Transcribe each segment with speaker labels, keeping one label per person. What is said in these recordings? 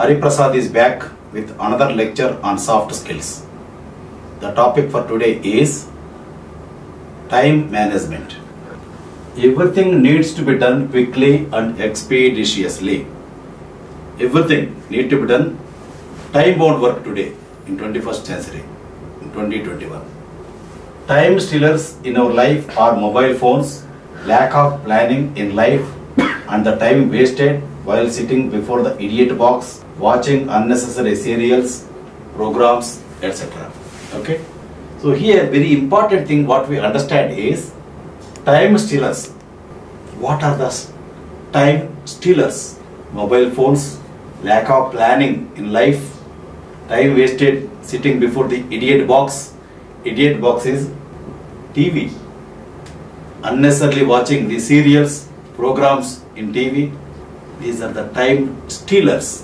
Speaker 1: Hari Prasad is back with another lecture on soft skills. The topic for today is time management. Everything needs to be done quickly and expeditiously. Everything needs to be done. Time won't work today in 21st century, in 2021. Time stealers in our life are mobile phones, lack of planning in life, and the time wasted while sitting before the idiot box, watching unnecessary serials, programs, etc. Okay? So here very important thing what we understand is time stealers. What are the time stealers? Mobile phones, lack of planning in life, time wasted sitting before the idiot box. Idiot box is TV. Unnecessarily watching the serials, programs in TV. These are the time stealers.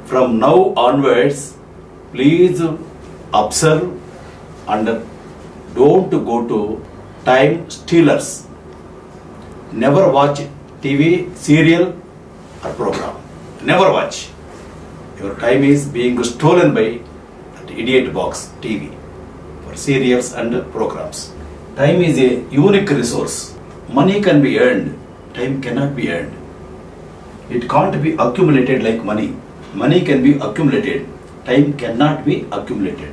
Speaker 1: From now onwards, please observe and don't go to time stealers. Never watch TV, serial or program. Never watch. Your time is being stolen by that idiot box TV for serials and programs. Time is a unique resource. Money can be earned. Time cannot be earned. It can't be accumulated like money. Money can be accumulated. Time cannot be accumulated.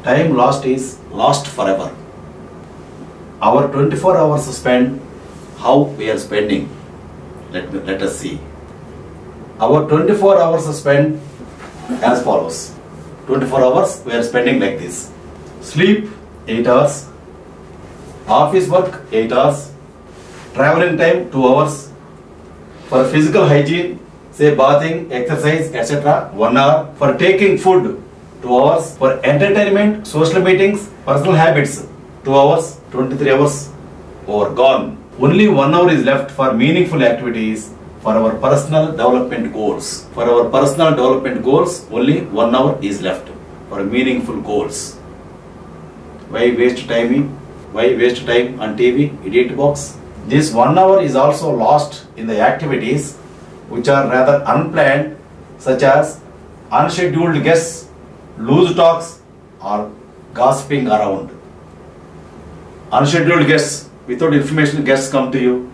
Speaker 1: Time lost is lost forever. Our 24 hours spent, how we are spending? Let us see. Our 24 hours spent as follows. 24 hours we are spending like this. Sleep 8 hours. Office work 8 hours. Traveling time 2 hours. For physical hygiene, say bathing, exercise, etc. 1 hour. For taking food 2 hours. For entertainment, social meetings, personal habits 2 hours. 23 hours over gone. Only 1 hour is left for meaningful activities for our personal development goals. For our personal development goals, only 1 hour is left for meaningful goals. Why waste time? Why waste time on TV, idiot box? This 1 hour is also lost in the activities which are rather unplanned, such as unscheduled guests, loose talks, or gossiping around. Unscheduled guests, without information, guests come to you.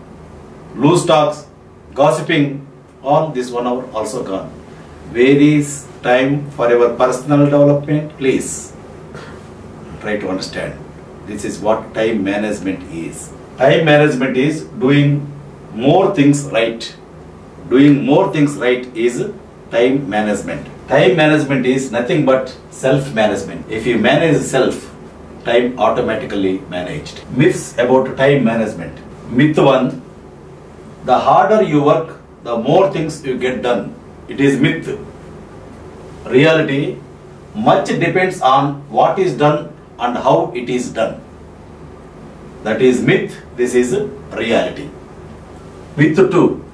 Speaker 1: Loose talks, gossiping, all this 1 hour also gone. Where is time for your personal development? Please try to understand. This is what time management is. Time management is doing more things right. Doing more things right is time management. Time management is nothing but self-management. If you manage self, time automatically managed. Myths about time management. Myth 1. The harder you work, the more things you get done. It is myth. Reality, much depends on what is done and how it is done. That is myth. This is reality. Myth 2.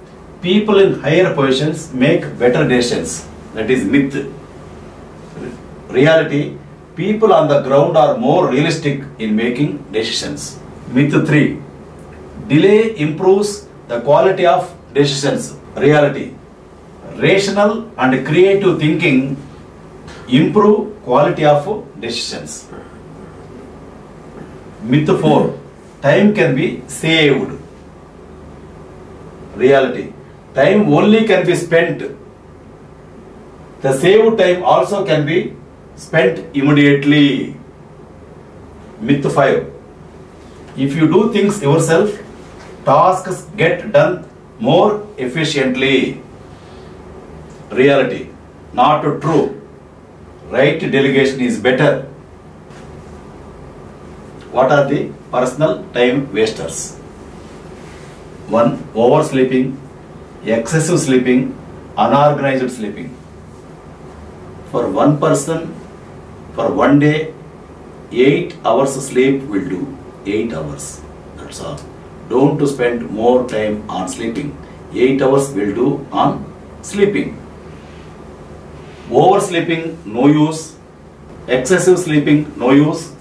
Speaker 1: People in higher positions make better decisions. That is myth. Reality, people on the ground are more realistic in making decisions. Myth 3. Delay improves the quality of decisions. Reality, rational and creative thinking improve quality of decisions. Myth 4. Time can be saved. Reality, time only can be spent. The saved time also can be spent immediately. Myth 5. If you do things yourself, tasks get done more efficiently. Reality, not true. Right delegation is better. what are the personal time wasters? 1. Oversleeping, excessive sleeping, unorganized sleeping. For one person, for one day, 8 hours sleep will do. 8 hours. That's all. Don't to spend more time on sleeping. 8 hours will do on sleeping. Oversleeping, no use. Excessive sleeping, no use.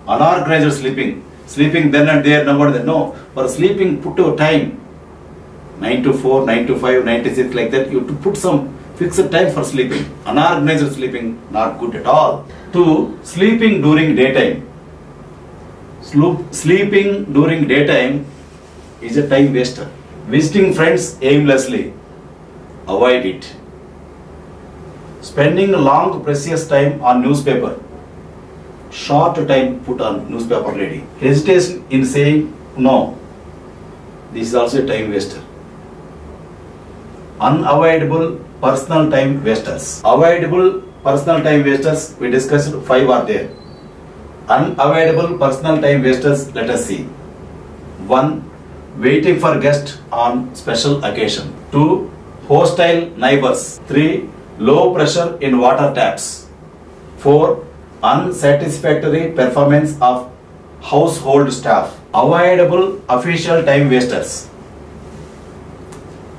Speaker 1: Unorganized sleeping. Sleeping then and there, nobody. No. For sleeping, put your time. 9 to 4, 9 to 5, 9 to 6, like that. You have to put some fixed time for sleeping. Unorganized sleeping, not good at all. 2. Sleeping during daytime. Sleeping during daytime is a time waster. Visiting friends aimlessly, avoid it. Spending long precious time on newspaper, short time put on newspaper ready. Hesitation in saying no, this is also a time waster. Unavoidable personal time wasters. Avoidable personal time wasters, we discussed 5 are there. Unavoidable personal time wasters, let us see. 1. Waiting for guests on special occasion. 2. Hostile neighbors. 3. Low pressure in water taps. 4. Unsatisfactory performance of household staff. Avoidable official time wasters.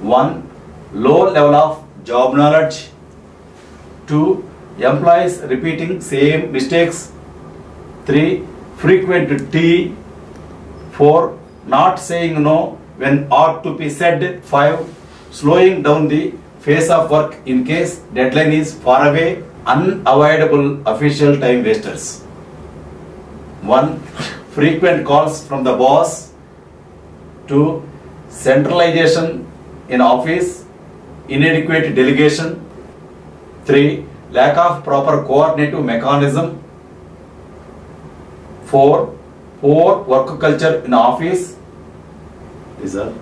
Speaker 1: 1. Low level of job knowledge. 2. Employees repeating same mistakes. 3. Frequent tea. 4. Not saying no when ought to be said. 5. Slowing down the pace of work in case deadline is far away. Unavoidable official time wasters. 1. Frequent calls from the boss. 2. Centralization in office. Inadequate delegation. 3. Lack of proper coordinative mechanism. 4. Poor work culture in office. These are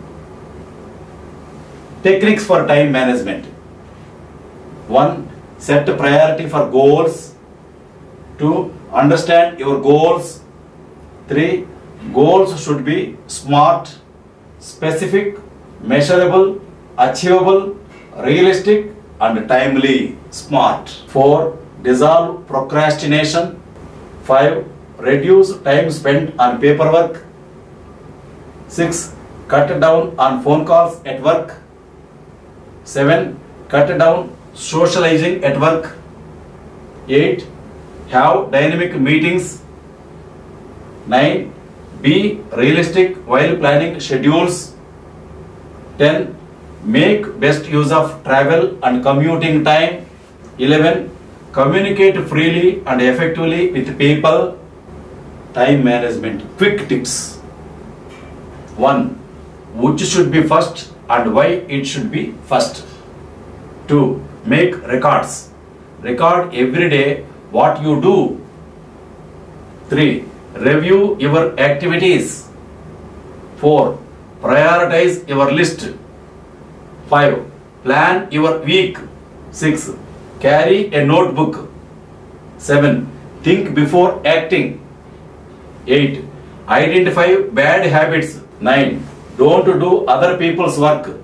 Speaker 1: techniques for time management. 1. Set priority for goals. 2. Understand your goals. 3. Goals should be smart, specific, measurable, achievable, realistic and timely. Smart. 4. Dissolve procrastination. 5. Reduce time spent on paperwork. 6. Cut down on phone calls at work. 7. Cut down socializing at work. 8. Have dynamic meetings. 9. Be realistic while planning schedules. 10. Make best use of travel and commuting time. 11. Communicate freely and effectively with people. Time management quick tips. 1. Which should be first and why it should be first. 2. Make records. Record every day what you do. 3. Review your activities. 4. Prioritize your list. 5. Plan your week. 6. Carry a notebook. 7. Think before acting. 8. Identify bad habits. 9. Don't do other people's work.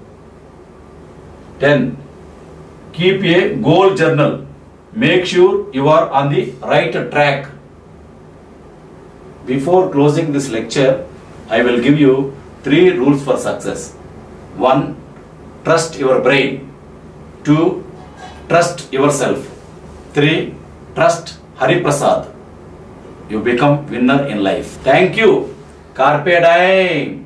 Speaker 1: 10. Keep a goal journal. Make sure you are on the right track. Before closing this lecture, I will give you 3 rules for success. 1. Trust your brain. 2. Trust yourself. 3. Trust Hari Prasad. You become winner in life. Thank you. Carpe diem.